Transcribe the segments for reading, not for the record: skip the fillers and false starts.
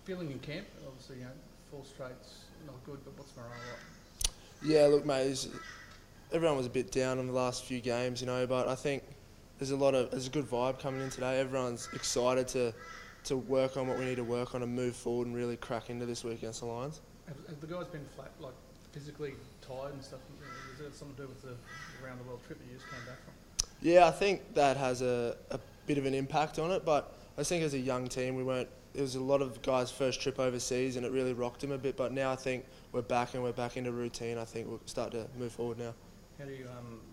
Feeling in camp, obviously, 4 straight's not good, but what's morale like? Yeah, look, mate, everyone was a bit down on the last few games, but I think there's a good vibe coming in today. Everyone's excited to work on what we need to work on and move forward and really crack into this week against the Lions. Have the guys been flat, like physically tired and stuff? Is that something to do with the around the world trip that you just came back from? Yeah, I think that has a bit of an impact on it, but I think as a young team, it was a lot of guys' first trip overseas and it really rocked them a bit, but now I think we're back into routine. I think we'll start to move forward now. How do you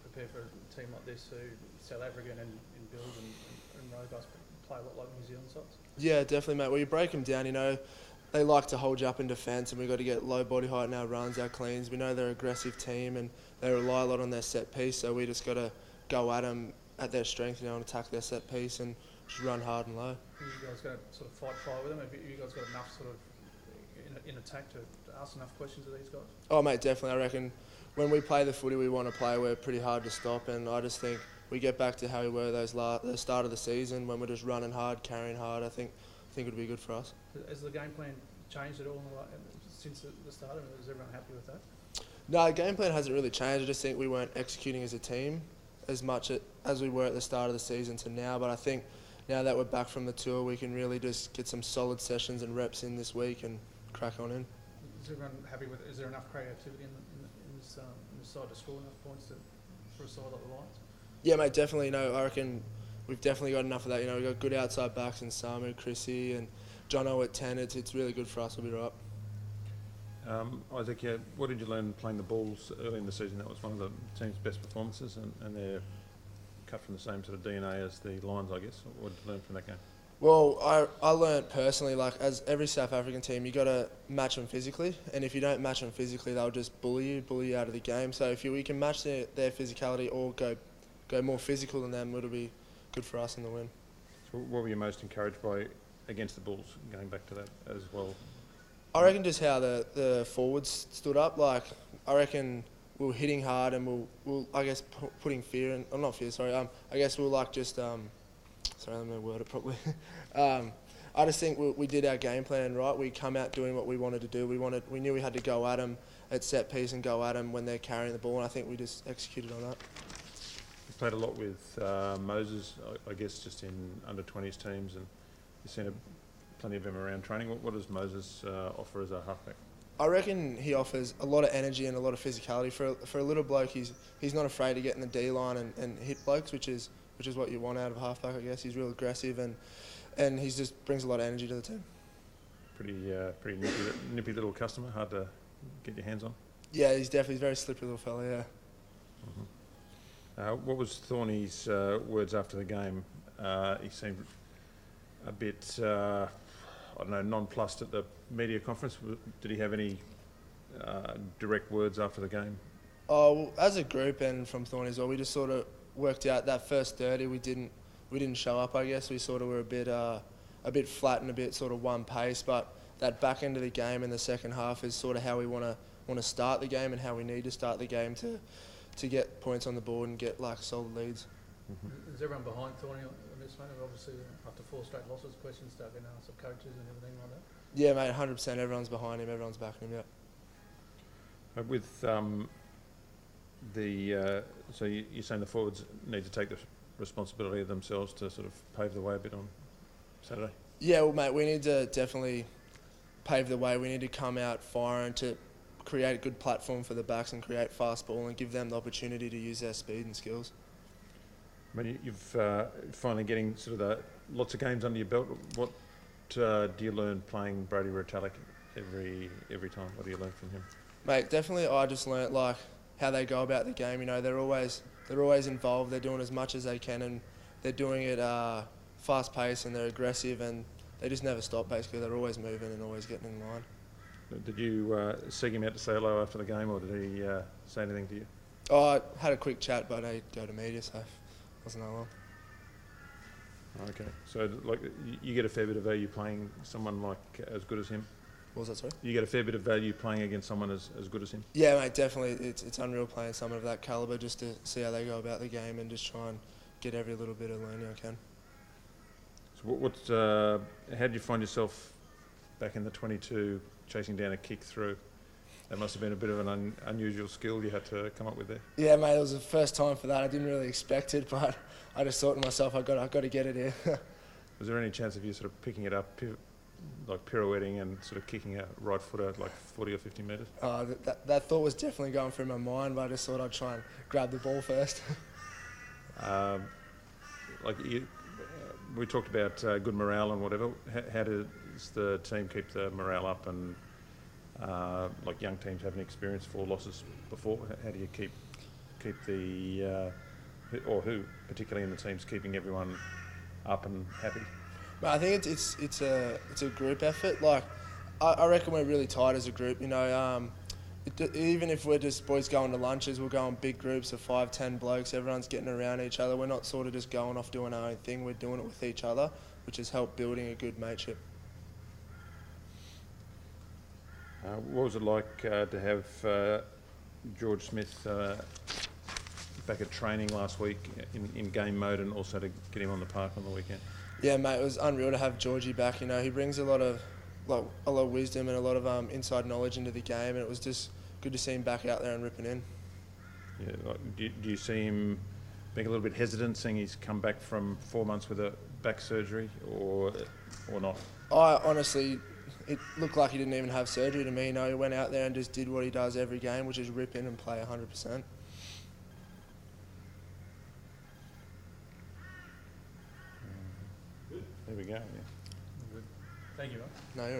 prepare for a team like this who South African and Build and those guys play a lot like New Zealand sides? Yeah, definitely, mate. Well, you break them down, they like to hold you up in defence and we've got to get low body height in our runs, our cleans. We know they're an aggressive team and they rely a lot on their set piece, so we just got to go at them at their strength, and attack their set piece and just run hard and low. Are you guys going to sort of fight fire with them? Have you guys got enough sort of in attack to ask enough questions of these guys? Oh, mate, definitely. I reckon when we play the footy we want to play, we're pretty hard to stop, and I just think we get back to how we were the start of the season when we're just running hard, carrying hard. I think it'll be good for us. Has the game plan changed at all since the start? Is everyone happy with that? No, the game plan hasn't really changed. I just think we weren't executing as a team as much as we were at the start of the season to now, but I think now that we're back from the tour, we can really just get some solid sessions and reps in this week and crack on in. Is everyone happy with it? Is there enough creativity in this side to score enough points for a side like the Lions? Yeah, mate, definitely. No, I reckon we've definitely got enough of that. We've got good outside backs in Samu, Chrissy and Jono at 10. It's really good for us. We'll be right. Izack, what did you learn playing the Bulls early in the season? That was one of the team's best performances, and they're cut from the same sort of DNA as the Lions, I guess. What did you learn from that game? Well, I learnt personally, as every South African team, you got to match them physically, and if you don't match them physically, they'll just bully you out of the game. So if we can match their physicality or go more physical than them, it'll be good for us in the win. So what were you most encouraged by against the Bulls, going back to that as well? I reckon just how the forwards stood up. I reckon we were hitting hard and we'll I guess putting fear in. I'm not fear, sorry. I guess we'll sorry, let me word it properly. I just think we did our game plan right. We come out doing what we wanted to do. We knew we had to go at them at set piece and go at them when they're carrying the ball, and I think we just executed on that. You played a lot with Moses, I guess, just in under-20s teams, and you've seen plenty of him around training. What does Moses offer as a halfback? I reckon he offers a lot of energy and a lot of physicality. For a little bloke, he's not afraid to get in the D line and hit blokes, which is what you want out of a halfback, I guess. He's real aggressive and he just brings a lot of energy to the team. Pretty nippy little customer, hard to get your hands on. Yeah, he's definitely a very slippery little fella. Yeah. Mm-hmm. What was Thorny's words after the game? He seemed a bit, nonplussed at the media conference. Did he have any direct words after the game? Oh, well, as a group and from Thorny as well, we just sort of worked out that first 30. We didn't show up. I guess we sort of were a bit flat and a bit sort of one pace. But that back end of the game in the second half is sort of how we want to start the game and how we need to start the game to get points on the board and get solid leads. Mm-hmm. Is everyone behind Thorny on this one? Obviously, after 4 straight losses, questions start being asked of coaches and everything like that. Yeah, mate, 100%. Everyone's behind him. Everyone's backing him. Yeah. With so you're saying the forwards need to take the responsibility of themselves to sort of pave the way a bit on Saturday? Yeah, well, mate, we need to definitely pave the way. We need to come out firing to create a good platform for the backs and create fast ball and give them the opportunity to use their speed and skills. I mean, you've finally getting sort of lots of games under your belt. What do you learn playing Brodie Retallick every time? What do you learn from him? Mate, definitely I just learnt how they go about the game. They're always involved. They're doing as much as they can and they're doing it fast paced and they're aggressive and they just never stop basically. They're always moving and always getting in line. Did you seek him out to say hello after the game, or did he say anything to you? Oh, I had a quick chat, but I go to media, so it wasn't that long. Okay, so you get a fair bit of value playing someone as good as him? What was that, sorry? You get a fair bit of value playing against someone as good as him? Yeah, mate, definitely. It's unreal playing someone of that calibre just to see how they go about the game and just try and get every little bit of learning I can. So how do you find yourself back in the 22, chasing down a kick through. That must have been a bit of an unusual skill you had to come up with there. Yeah, mate, it was the first time for that. I didn't really expect it, but I just thought to myself, I got to get it here. Was there any chance of you sort of picking it up, like pirouetting and sort of kicking a right footer like 40 or 50 metres? That thought was definitely going through my mind, but I just thought I'd try and grab the ball first. We talked about good morale and whatever. How does the team keep the morale up? And like young teams haven't experienced 4 losses before. How do you keep the who particularly in the teams keeping everyone up and happy? But I think it's a group effort. Like I reckon we're really tight as a group. You know, even if we're just boys going to lunches, we'll go in big groups of 5, 10 blokes. Everyone's getting around each other. We're not sort of just going off doing our own thing. We're doing it with each other, which has helped building a good mateship. What was it like to have George Smith back at training last week in game mode, and also to get him on the park on the weekend? Yeah, mate, it was unreal to have Georgie back. You know, he brings a lot of wisdom and a lot of inside knowledge into the game, and it was just good to see him back out there and ripping in. Yeah, like, do you see him being a little bit hesitant, seeing he's come back from 4 months with a back surgery, or not? Honestly, it looked like he didn't even have surgery to me. You know, he went out there and just did what he does every game, which is rip in and play 100%. There we go. Yeah. Thank you, mate. No, you're right.